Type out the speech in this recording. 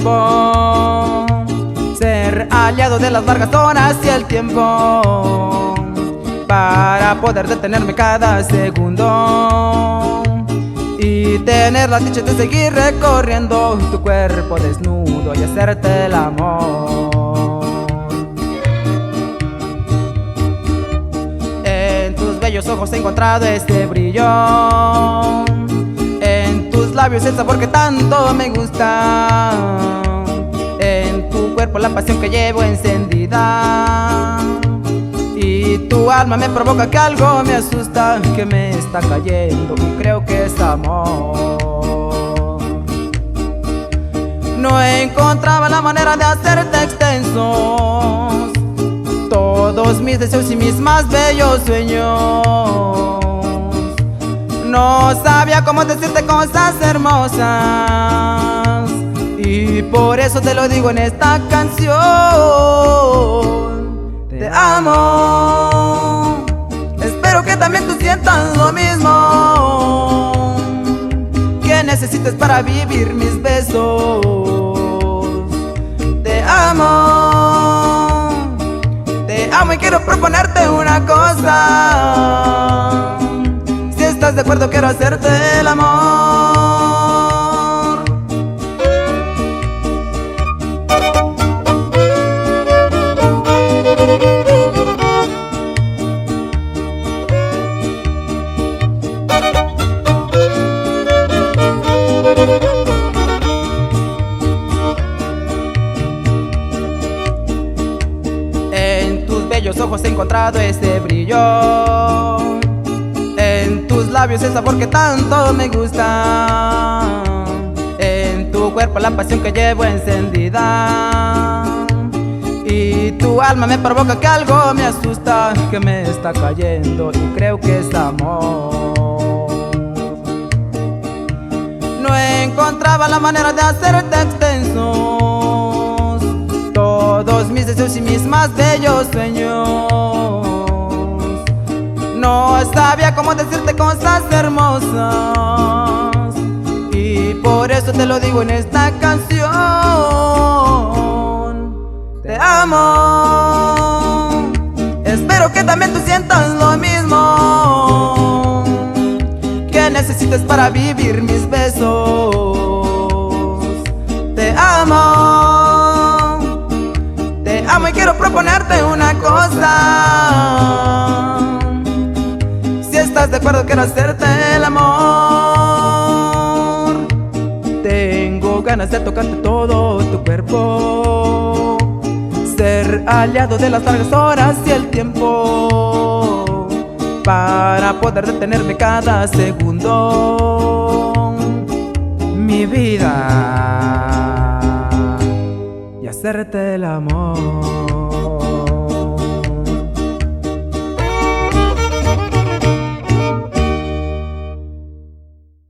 cuerpo, ser aliado de las largas horas y el tiempo, para poder detenerme cada segundo y tener la dicha de seguir recorriendo tu cuerpo desnudo y hacerte el amor. En tus bellos ojos he encontrado este brillo, en tus labios el sabor que tanto me gusta, en tu cuerpo la pasión que llevo encendida, y tu alma me provoca que algo me asusta, que me está cayendo y creo que es amor. No encontraba la manera de hacerte extensos todos mis deseos y mis más bellos sueños. No sabía cómo decirte cosas hermosas y por eso te lo digo en esta canción. Te amo, espero que también tú sientas lo mismo, que necesites para vivir mis besos. Te amo y quiero proponerte una cosa. Si estás de acuerdo quiero hacerte el amor. En tus bellos ojos he encontrado ese brillo, en tus labios el sabor que tanto me gusta, en tu cuerpo la pasión que llevo encendida, y tu alma me provoca que algo me asusta, que me está cayendo y creo que es amor. No encontraba la manera de hacerte extensos todos mis deseos y mis más bellos sueños. No sabía cómo decirte cosas hermosas y por eso te lo digo en esta canción. Te amo, espero que también tú sientas lo mismo, que necesites para vivir mis besos. Te amo y quiero proponerte una cosa. Si estás de acuerdo quiero hacerte el amor. Tengo ganas de tocarte todo tu cuerpo, ser aliado de las largas horas y el tiempo, para poder detenerme cada segundo, mi vida, y hacerte el amor.